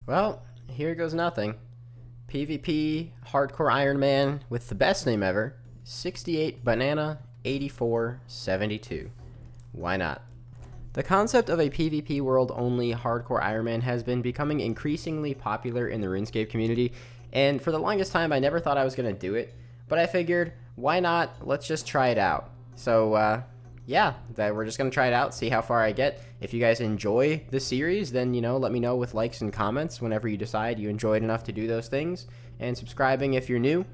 Well, here goes nothing. PvP Hardcore Iron Man with the best name ever, 68 Banana 8472. Why not? The concept of a PvP World only Hardcore Iron Man has been becoming increasingly popular in the Runescape community, and for the longest time I never thought I was going to do it, but I figured, why not? Let's just try it out. So, yeah, we're just going to try it out, see how far I get. If you guys enjoy the series, then, let me know with likes and comments whenever you decide you enjoyed enough to do those things, and subscribing if you're new.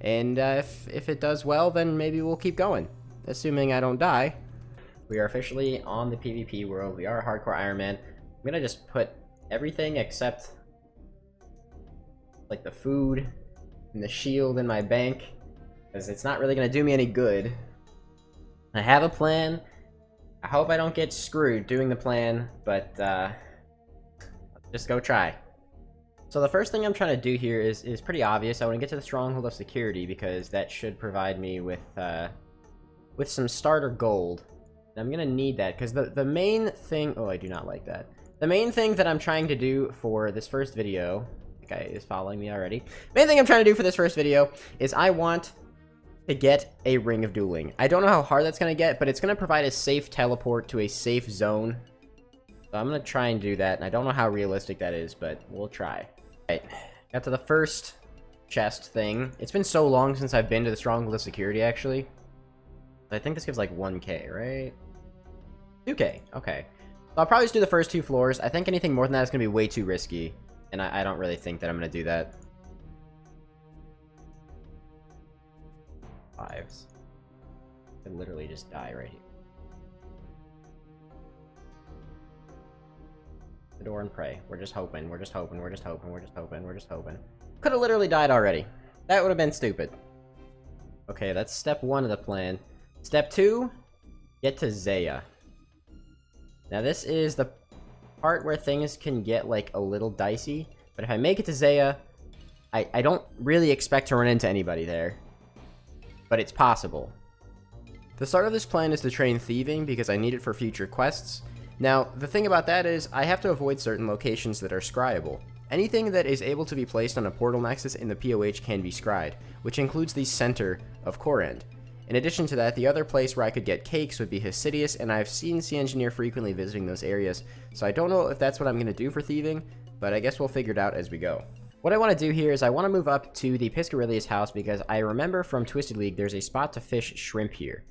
And if it does well, then maybe we'll keep going, assuming I don't die. We are officially on the PvP world. We are Hardcore Iron Man. I'm going to just put everything except, like, the food and the shield in my bank, because it's not really going to do me any good. I have a plan. I hope I don't get screwed doing the plan, but let's just go try. So the first thing I'm trying to do here is pretty obvious. I want to get to the Stronghold of Security because that should provide me with some starter gold. And I'm gonna need that because the main thing. Oh, I do not like that. The main thing that I'm trying to do for this first video. The guy is following me already. Main thing I'm trying to do for this first video is I want to get a Ring of Dueling. I don't know how hard that's going to get, but it's going to provide a safe teleport to a safe zone. So I'm going to try and do that, and I don't know how realistic that is, but we'll try. Alright, got to the first chest thing. It's been so long since I've been to the Stronghold of Security, actually. I think this gives like 1k, right? 2k, okay. So I'll probably just do the first 2 floors. I think anything more than that is going to be way too risky, and I don't really think that I'm going to do that. Lives. I could literally just die right here. The door and pray. We're just hoping, we're just hoping, we're just hoping, we're just hoping, we're just hoping. Could have literally died already. That would have been stupid. Okay, that's step 1 of the plan. Step 2, get to zeah. Now this is the part where things can get like a little dicey, but if I make it to zeah, I don't really expect to run into anybody there. But it's possible. The start of this plan is to train thieving because I need it for future quests. Now, the thing about that is, I have to avoid certain locations that are scryable. Anything that is able to be placed on a portal nexus in the POH can be scryed, which includes the center of Korend. In addition to that, the other place where I could get cakes would be Hissidius, and I've seen Sea Engineer frequently visiting those areas, so I don't know if that's what I'm going to do for thieving, but I guess we'll figure it out as we go. What I want to do here is I want to move up to the Piscarilius house because I remember from Twisted League there's a spot to fish shrimp here.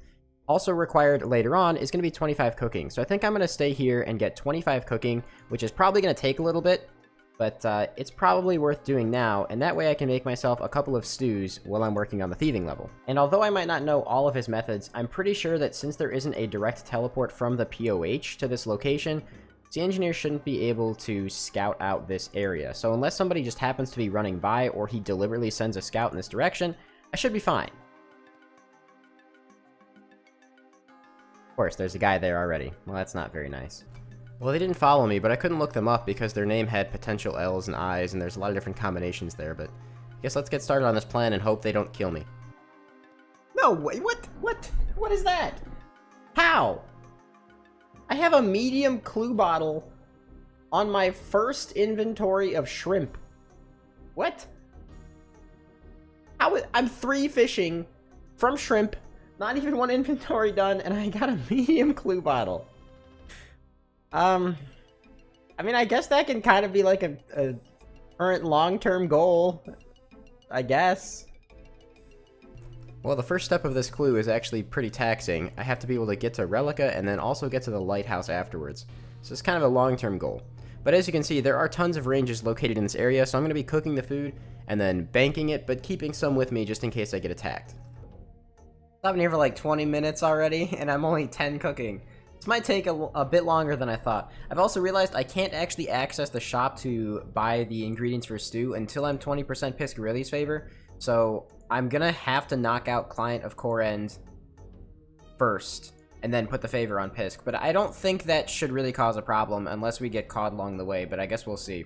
Also required later on is going to be 25 cooking, so I think I'm going to stay here and get 25 cooking, which is probably going to take a little bit, but it's probably worth doing now, and that way I can make myself a couple of stews while I'm working on the thieving level. And although I might not know all of his methods, I'm pretty sure that since there isn't a direct teleport from the POH to this location, Sea Engineer shouldn't be able to scout out this area. So unless somebody just happens to be running by or he deliberately sends a scout in this direction, I should be fine. Of course, there's a guy there already. Well, that's not very nice. Well, they didn't follow me, but I couldn't look them up because their name had potential L's and I's, and there's a lot of different combinations there, but I guess let's get started on this plan and hope they don't kill me. No way, what is that? How? I have a medium clue bottle on my first inventory of shrimp. What? I'm 3 fishing from shrimp, not even 1 inventory done, and I got a medium clue bottle. I mean, I guess that can kind of be like a current long-term goal, I guess. Well, the first step of this clue is actually pretty taxing. I have to be able to get to Relica and then also get to the lighthouse afterwards. So it's kind of a long-term goal. But as you can see, there are tons of ranges located in this area, so I'm going to be cooking the food and then banking it, but keeping some with me just in case I get attacked. I've been here for like 20 minutes already, and I'm only 10 cooking. This might take a bit longer than I thought. I've also realized I can't actually access the shop to buy the ingredients for stew until I'm 20% Piscarilius favor, so I'm gonna have to knock out Client of Korend first, and then put the favor on Pisk, but I don't think that should really cause a problem unless we get caught along the way, but I guess we'll see.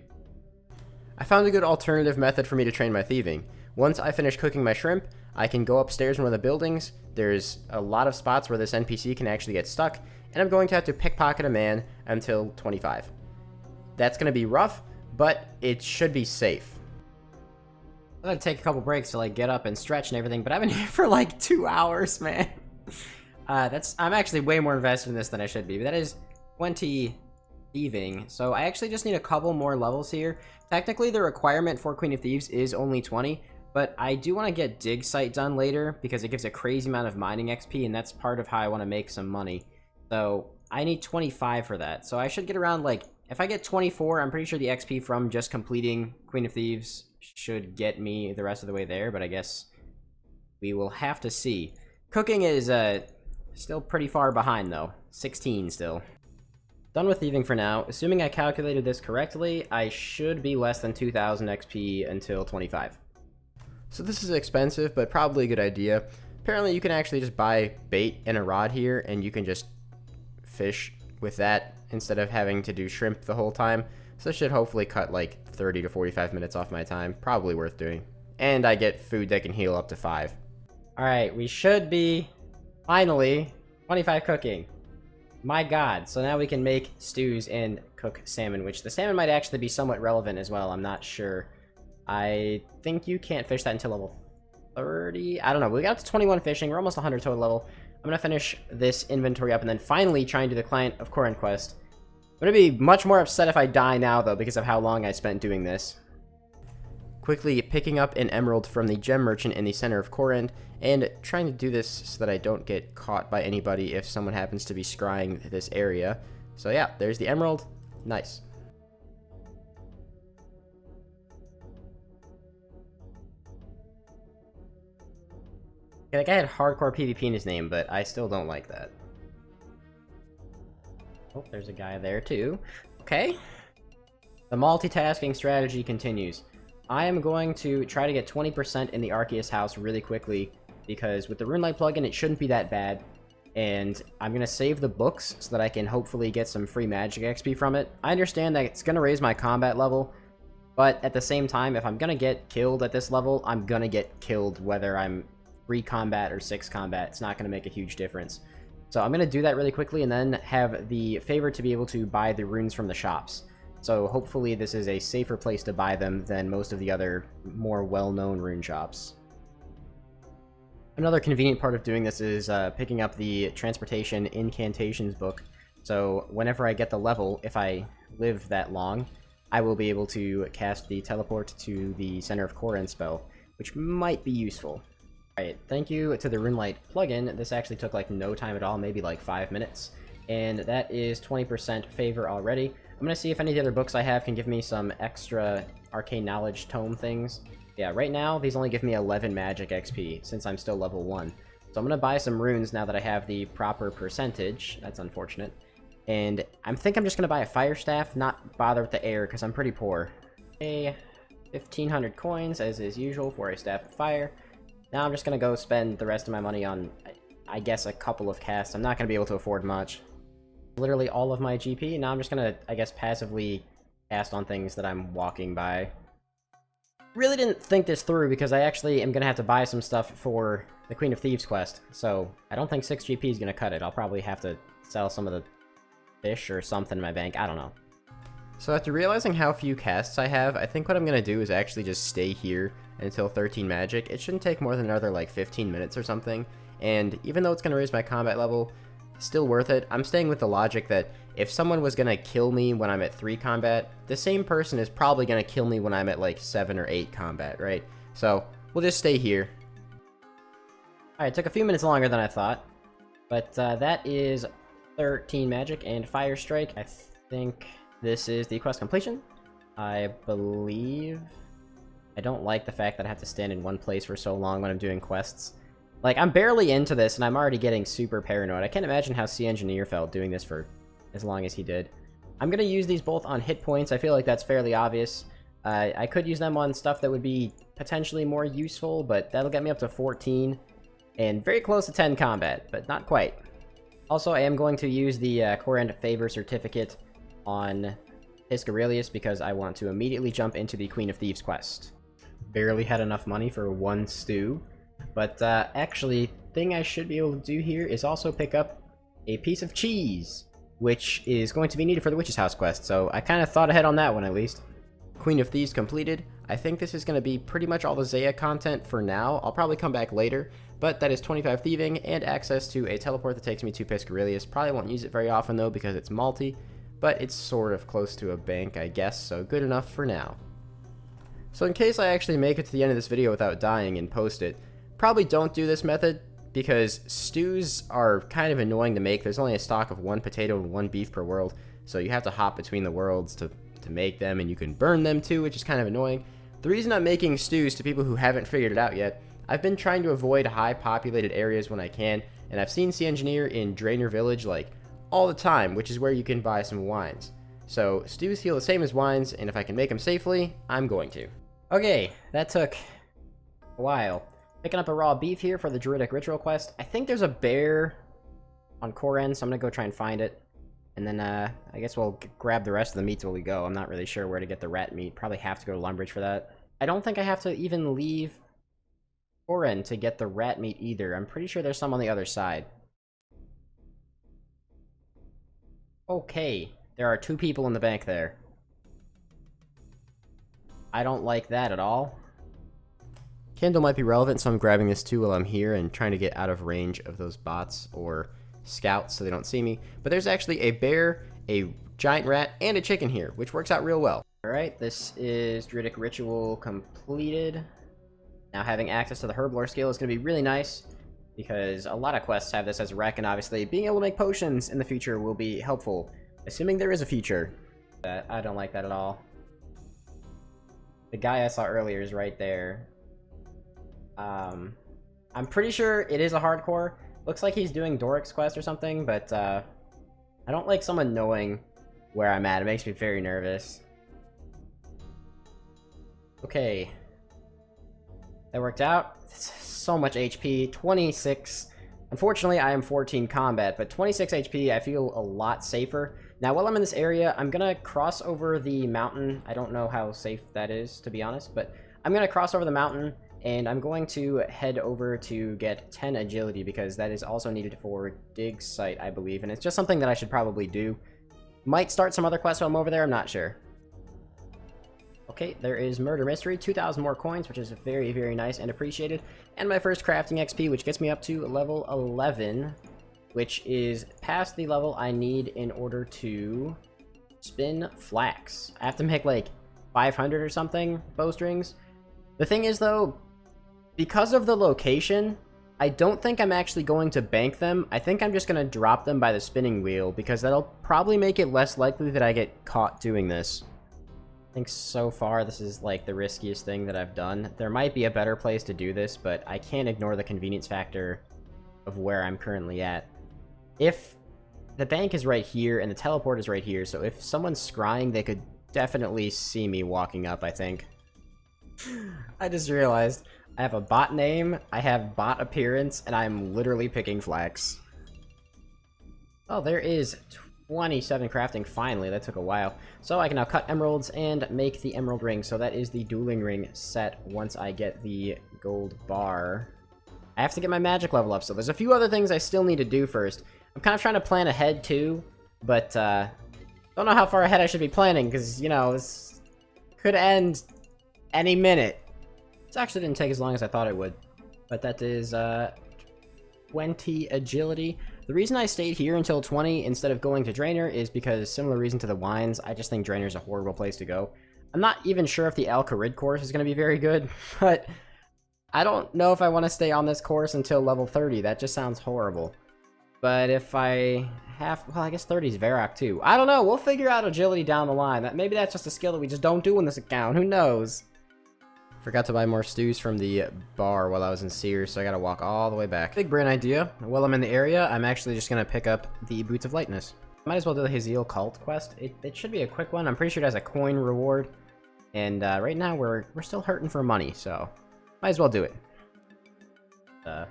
I found a good alternative method for me to train my thieving. Once I finish cooking my shrimp, I can go upstairs in one of the buildings. There's a lot of spots where this NPC can actually get stuck, and I'm going to have to pickpocket a man until 25. That's going to be rough, but it should be safe. I'm gonna take a couple breaks to like get up and stretch and everything, but I've been here for like 2 hours, man. I'm actually way more invested in this than I should be, but that is 20 thieving. So I actually just need a couple more levels here. Technically, the requirement for Queen of Thieves is only 20, but I do want to get dig site done later because it gives a crazy amount of mining XP, and that's part of how I want to make some money. So I need 25 for that. So I should get around, like, if I get 24, I'm pretty sure the XP from just completing Queen of Thieves should get me the rest of the way there, but I guess we will have to see. Cooking is still pretty far behind, though. 16 still. Done with thieving for now. Assuming I calculated this correctly, I should be less than 2,000 XP until 25. So this is expensive, but probably a good idea. Apparently you can actually just buy bait and a rod here, and you can just fish with that instead of having to do shrimp the whole time. So this should hopefully cut like 30 to 45 minutes off my time. Probably worth doing. And I get food that can heal up to 5. Alright, we should be, finally, 25 cooking. My god, so now we can make stews and cook salmon, which the salmon might actually be somewhat relevant as well, I'm not sure. I think you can't fish that until level 30? I don't know, we got up to 21 fishing, we're almost 100 total level. I'm gonna finish this inventory up and then finally try and do the Client of Corinth quest. I'm gonna be much more upset if I die now, though, because of how long I spent doing this. Quickly picking up an emerald from the gem merchant in the center of Corinth, and trying to do this so that I don't get caught by anybody if someone happens to be scrying this area. So yeah, there's the emerald. Nice. Yeah, that guy had hardcore PvP in his name, but I still don't like that. Oh, there's a guy there too. Okay. The multitasking strategy continues. I am going to try to get 20% in the Arceuus house really quickly, because with the Runelight plugin, it shouldn't be that bad. And I'm going to save the books so that I can hopefully get some free magic XP from it. I understand that it's going to raise my combat level, but at the same time, if I'm going to get killed at this level, I'm going to get killed whether I'm 3 combat or 6 combat. It's not going to make a huge difference. So I'm going to do that really quickly and then have the favor to be able to buy the runes from the shops. So hopefully this is a safer place to buy them than most of the other more well-known rune shops. Another convenient part of doing this is picking up the Transportation Incantations book. So whenever I get the level, if I live that long, I will be able to cast the Teleport to the Center of Corinth spell, which might be useful. Alright, thank you to the Runelight plugin. This actually took like no time at all, maybe like 5 minutes. And that is 20% favor already. I'm gonna see if any of the other books I have can give me some extra arcane knowledge tome things. Yeah, right now, these only give me 11 magic XP, since I'm still level 1. So I'm gonna buy some runes now that I have the proper percentage. That's unfortunate. And I think I'm just gonna buy a fire staff, not bother with the air, because I'm pretty poor. Okay, 1,500 coins, as is usual, for a staff of fire. Now I'm just gonna go spend the rest of my money on, I guess, a couple of casts. I'm not gonna be able to afford much. Literally all of my GP. Now I'm just gonna, I guess, passively cast on things that I'm walking by. Really didn't think this through because I actually am gonna have to buy some stuff for the Queen of Thieves quest. So I don't think 6 GP is gonna cut it. I'll probably have to sell some of the fish or something in my bank. I don't know. So after realizing how few casts I have, I think what I'm gonna do is actually just stay here until 13 magic. It shouldn't take more than another like 15 minutes or something. And even though it's gonna raise my combat level, still worth it. I'm staying with the logic that if someone was gonna kill me when I'm at 3 combat, the same person is probably gonna kill me when I'm at like 7 or 8 combat, right? So we'll just stay here. Alright, it took a few minutes longer than I thought, but that is 13 magic and Fire Strike. I think this is the quest completion. I believe. I don't like the fact that I have to stand in one place for so long when I'm doing quests. Like, I'm barely into this, and I'm already getting super paranoid. I can't imagine how Sea Engineer felt doing this for as long as he did. I'm gonna use these both on hit points. I feel like that's fairly obvious. I could use them on stuff that would be potentially more useful, but that'll get me up to 14. And very close to 10 combat, but not quite. Also, I am going to use the Corinth Favor Certificate on Aurelius because I want to immediately jump into the Queen of Thieves quest. Barely had enough money for 1 stew. But actually, thing I should be able to do here is also pick up a piece of cheese, which is going to be needed for the Witch's House quest, so I kind of thought ahead on that one at least. Queen of Thieves completed. I think this is going to be pretty much all the zeah content for now. I'll probably come back later, but that is 25 thieving and access to a teleport that takes me to Piscarilius. Probably won't use it very often though because it's multi, but it's sort of close to a bank, I guess, so good enough for now. So in case I actually make it to the end of this video without dying and post it, probably don't do this method because stews are kind of annoying to make. There's only a stock of 1 potato and 1 beef per world, so you have to hop between the worlds to make them, and you can burn them too, which is kind of annoying. The reason I'm making stews, to people who haven't figured it out yet, I've been trying to avoid high populated areas when I can, and I've seen Sea Engineer in Drainer Village like all the time, which is where you can buy some wines. So stews heal the same as wines, and if I can make them safely, I'm going to. Okay, that took a while. Picking up a raw beef here for the Druidic Ritual quest. I think there's a bear on Koren, so I'm gonna go try and find it. And then, I guess we'll grab the rest of the meats while we go. I'm not really sure where to get the rat meat. Probably have to go to Lumbridge for that. I don't think I have to even leave Koren to get the rat meat either. I'm pretty sure there's some on the other side. Okay, there are 2 people in the bank there. I don't like that at all. Candle might be relevant, so I'm grabbing this too while I'm here and trying to get out of range of those bots or scouts so they don't see me. But there's actually a bear, a giant rat, and a chicken here, which works out real well. Alright, this is Druidic Ritual completed. Now having access to the Herblore skill is going to be really nice, because a lot of quests have this as a rec, and obviously being able to make potions in the future will be helpful, assuming there is a future. I don't like that at all. The guy I saw earlier is right there. I'm pretty sure it is a hardcore. Looks like he's doing Doric's quest or something, but I don't like someone knowing where I'm at. It makes me very nervous. Okay. That worked out. So much HP. 26. Unfortunately, I am 14 combat, but 26 HP, I feel a lot safer. Now, while I'm in this area, I'm gonna cross over the mountain. I don't know how safe that is, to be honest, but I'm gonna cross over the mountain, and I'm going to head over to get 10 agility, because that is also needed for dig site, I believe, and it's just something that I should probably do. Might start some other quests while I'm over there, I'm not sure. Okay, there is Murder Mystery, 2,000 more coins, which is very, very nice and appreciated, and my first crafting XP, which gets me up to level 11, which is past the level I need in order to spin flax. I have to make like 500 or something bowstrings. The thing is, though, because of the location, I don't think I'm actually going to bank them. I think I'm just going to drop them by the spinning wheel, because that'll probably make it less likely that I get caught doing this. I think so far this is like the riskiest thing that I've done. There might be a better place to do this, but I can't ignore the convenience factor of where I'm currently at. If the bank is right here and the teleport is right here, so if someone's scrying, they could definitely see me walking up, I think. I just realized I have a bot name, I have bot appearance, and I'm literally picking flax. Oh, there is 27 crafting, finally. That took a while. So I can now cut emeralds and make the emerald ring. So that is the dueling ring set once I get the gold bar. I have to get my magic level up, so there's a few other things I still need to do first. I'm kind of trying to plan ahead too, but don't know how far ahead I should be planning, because, you know, this could end any minute. This actually didn't take as long as I thought it would, but that is 20 agility. The reason I stayed here until 20 instead of going to Drainer is because, similar reason to the wines, I just think Drainer's a horrible place to go. I'm not even sure if the Al-Kharid course is going to be very good, but I don't know if I want to stay on this course until level 30. That just sounds horrible. But if I have... well, I guess 30 is Varrock too. I don't know. We'll figure out agility down the line. Maybe that's just a skill that we just don't do in this account. Who knows? Forgot to buy more stews from the bar while I was in Sears, so I gotta walk all the way back. Big brain idea. While I'm in the area, I'm actually just gonna pick up the Boots of Lightness. Might as well do the Haziel Cult quest. It should be a quick one. I'm pretty sure it has a coin reward. And right now, we're still hurting for money, so might as well do it. Oh,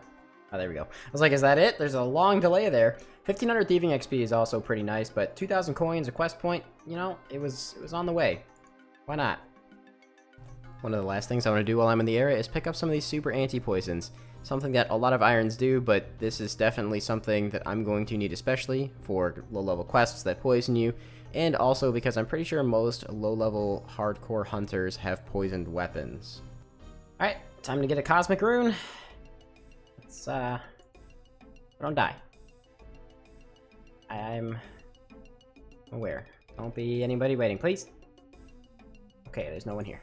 there we go. I was like, is that it? There's a long delay there. 1,500 thieving XP is also pretty nice, but 2,000 coins, a quest point, you know, it was on the way. Why not? One of the last things I want to do while I'm in the area is pick up some of these super anti-poisons. Something that a lot of irons do, but this is definitely something that I'm going to need, especially for low-level quests that poison you. and also because I'm pretty sure most low-level hardcore hunters have poisoned weapons. Alright, time to get a cosmic rune. Let's, don't die. I'm aware. Don't be anybody waiting, please. Okay, there's no one here.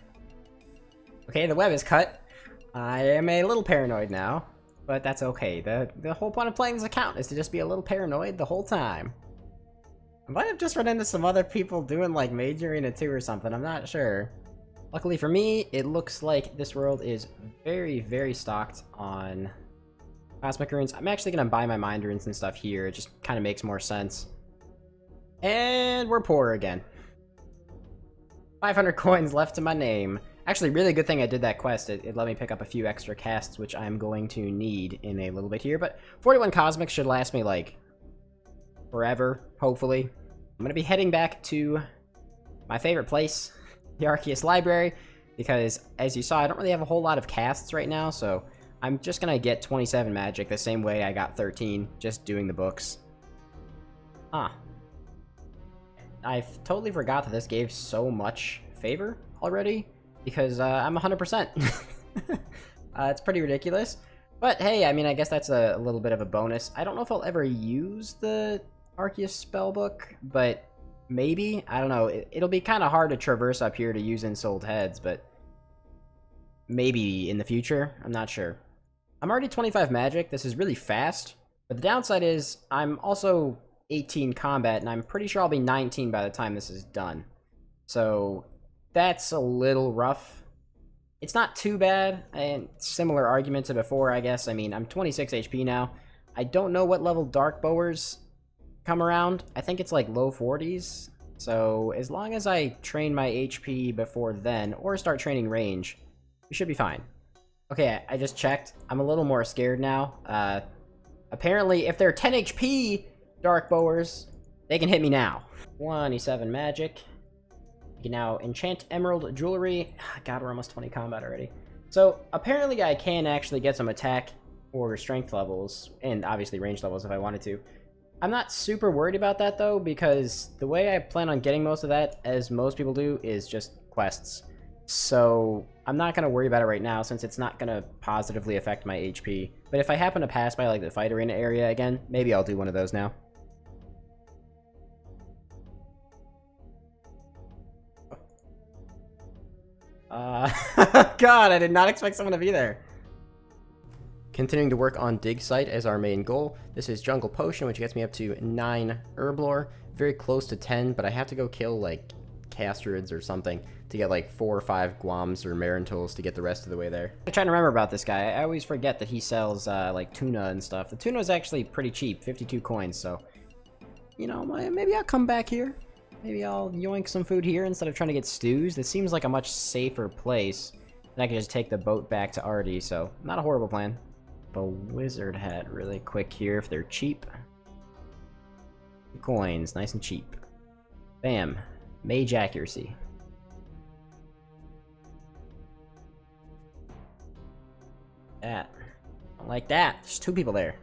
Okay, the web is cut. I am a little paranoid now, but that's okay. The whole point of playing this account is to just be a little paranoid the whole time. I might have just run into some other people doing like Mage Arena 2 or something, I'm not sure. Luckily for me, it looks like this world is very, very stocked on cosmic runes. I'm actually gonna buy my mind runes and stuff here, it just kind of makes more sense. And we're poor again. 500 coins left to my name. Actually, really good thing I did that quest. It let me pick up a few extra casts, which I'm going to need in a little bit here. But 41 cosmics should last me, like, forever, hopefully. I'm going to be heading back to my favorite place, the Arceuus Library, because, as you saw, I don't really have a whole lot of casts right now, so I'm just going to get 27 magic the same way I got 13, just doing the books. Ah. I totally forgot that this gave so much favor already, because I'm 100%. It's pretty ridiculous. But hey, I mean, I guess that's a little bit of a bonus. I don't know if I'll ever use the Arceuus spellbook, but maybe? I don't know. It'll be kind of hard to traverse up here to use Ensouled Heads, but maybe in the future? I'm not sure. I'm already 25 magic. This is really fast, but the downside is I'm also 18 combat, and I'm pretty sure I'll be 19 by the time this is done. So that's a little rough. It's not too bad, and similar argument to before, I guess. I mean, I'm 26 HP now. I don't know what level Dark Bowers come around. I think it's like low 40s. So as long as I train my HP before then, or start training range, we should be fine. Okay, I just checked. I'm a little more scared now. Apparently, if they're 10 HP Dark Bowers, they can hit me now. 27 magic. You can now enchant emerald jewelry. God, we're almost 20 combat already. So apparently I can actually get some attack or strength levels, and obviously range levels if I wanted to. I'm not super worried about that though, because the way I plan on getting most of that, as most people do, is just quests. So I'm not going to worry about it right now, since it's not going to positively affect my HP. But if I happen to pass by like the fight arena area again, maybe I'll do one of those now. God, I did not expect someone to be there. Continuing to work on dig site as our main goal. This is jungle potion, which gets me up to 9 herb lore, very close to 10, but I have to go kill like Castrids or something to get like 4 or 5 Guams or Marintals to get the rest of the way there. I'm trying to remember about this guy. I always forget that he sells like tuna and stuff. The tuna is actually pretty cheap, 52 coins, so you know, maybe I'll come back here. Maybe I'll yoink some food here instead of trying to get stews. This seems like a much safer place. And I can just take the boat back to Artie, so not a horrible plan. A wizard hat really quick here if they're cheap. Coins, nice and cheap. Bam. Mage accuracy. That. I don't like that. There's 2 people there.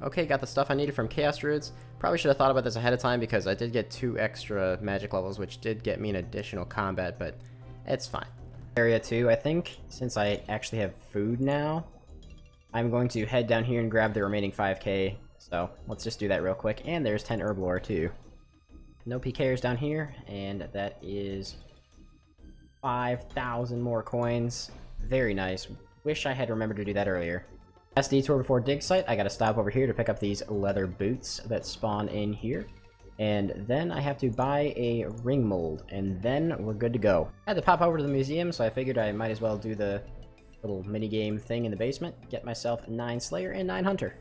Okay, got the stuff I needed from Chaos Druids. Probably should have thought about this ahead of time because I did get 2 extra magic levels, which did get me an additional combat, but it's fine. Area 2, I think, since I actually have food now, I'm going to head down here and grab the remaining 5k. So let's just do that real quick. And there's 10 herb lore too. No PKers down here, and that is 5,000 more coins. Very nice. Wish I had remembered to do that earlier. Last detour before dig site, I gotta stop over here to pick up these leather boots that spawn in here. And then I have to buy a ring mold, and then we're good to go. I had to pop over to the museum, so I figured I might as well do the little minigame thing in the basement. Get myself 9 Slayer and 9 Hunter.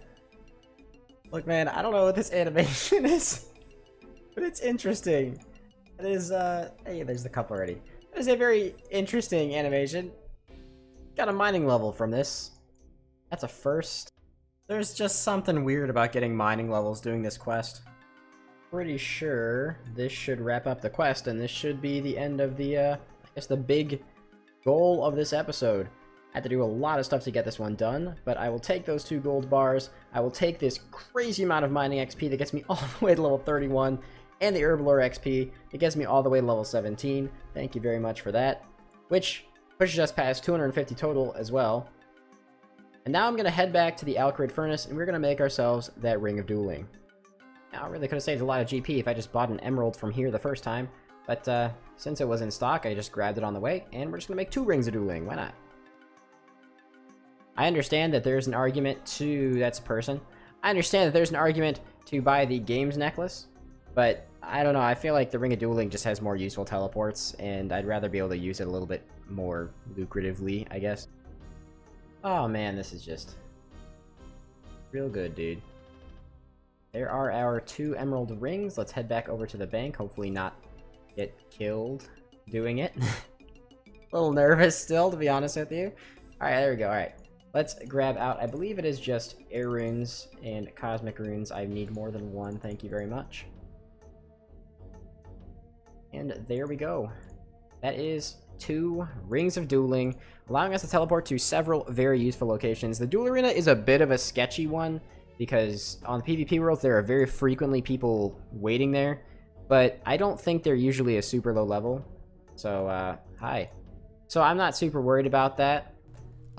Look, man, I don't know what this animation is, but it's interesting. It is, hey, there's the cup already. It is a very interesting animation. Got a mining level from this. That's a first. There's just something weird about getting mining levels doing this quest. Pretty sure this should wrap up the quest, and this should be the end of the, I guess the big goal of this episode. I had to do a lot of stuff to get this one done, but I will take those 2 gold bars. I will take this crazy amount of mining XP that gets me all the way to level 31, and the Herblore XP. It gets me all the way to level 17. Thank you very much for that. Which pushes us past 250 total as well. And now I'm going to head back to the Alcrid Furnace, and we're going to make ourselves that Ring of Dueling. Now, I really could have saved a lot of GP if I just bought an emerald from here the first time. But since it was in stock, I just grabbed it on the way, and we're just going to make 2 Rings of Dueling. Why not? I understand that there's an argument to... That's a person. I understand that there's an argument to buy the Games Necklace, but I don't know. I feel like the Ring of Dueling just has more useful teleports, and I'd rather be able to use it a little bit more lucratively, I guess. Oh man, this is just real good, dude. There are our 2 emerald rings. Let's head back over to the bank. Hopefully not get killed doing it. A little nervous still, to be honest with you. Alright, there we go. Alright. Let's grab out, I believe it is just air runes and cosmic runes. I need more than 1, thank you very much. And there we go. That is 2 Rings of Dueling, allowing us to teleport to several very useful locations. The Duel Arena is a bit of a sketchy one, because on the PvP Worlds there are very frequently people waiting there, but I don't think they're usually a super low level. So, hi. So I'm not super worried about that.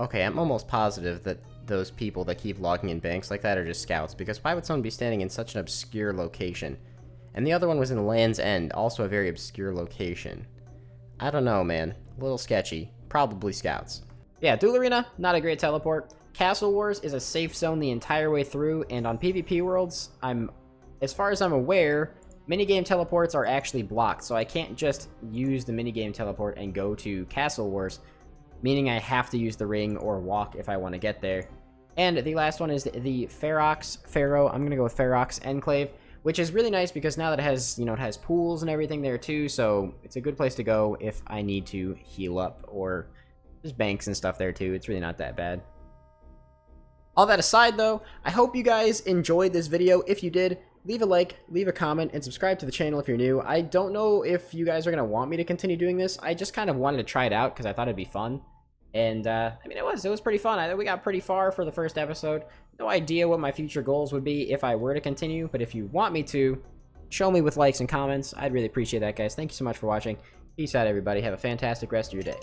Okay, I'm almost positive that those people that keep logging in banks like that are just scouts, because why would someone be standing in such an obscure location? And the other one was in Land's End, also a very obscure location. I don't know, man. A little sketchy. Probably scouts. Yeah, Duel Arena, not a great teleport. Castle Wars is a safe zone the entire way through, and on PvP Worlds, as far as I'm aware, minigame teleports are actually blocked, so I can't just use the minigame teleport and go to Castle Wars, meaning I have to use the ring or walk if I want to get there. And the last one is the I'm gonna go with Ferox Enclave, which is really nice because now that it has, it has pools and everything there too, so it's a good place to go if I need to heal up, or there's banks and stuff there too. It's really not that bad. All that aside though, I hope you guys enjoyed this video. If you did, leave a like, leave a comment, and subscribe to the channel if you're new. I don't know if you guys are going to want me to continue doing this. I just kind of wanted to try it out because I thought it'd be fun. And, I mean, it was pretty fun. We got pretty far for the first episode. No idea what my future goals would be if I were to continue, but if you want me to, show me with likes and comments. I'd really appreciate that, guys. Thank you so much for watching. Peace out, everybody. Have a fantastic rest of your day.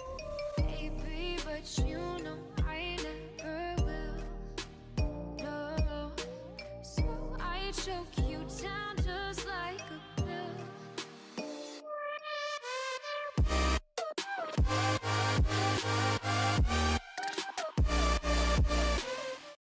Baby, but you know I never will. No, so I choke you down.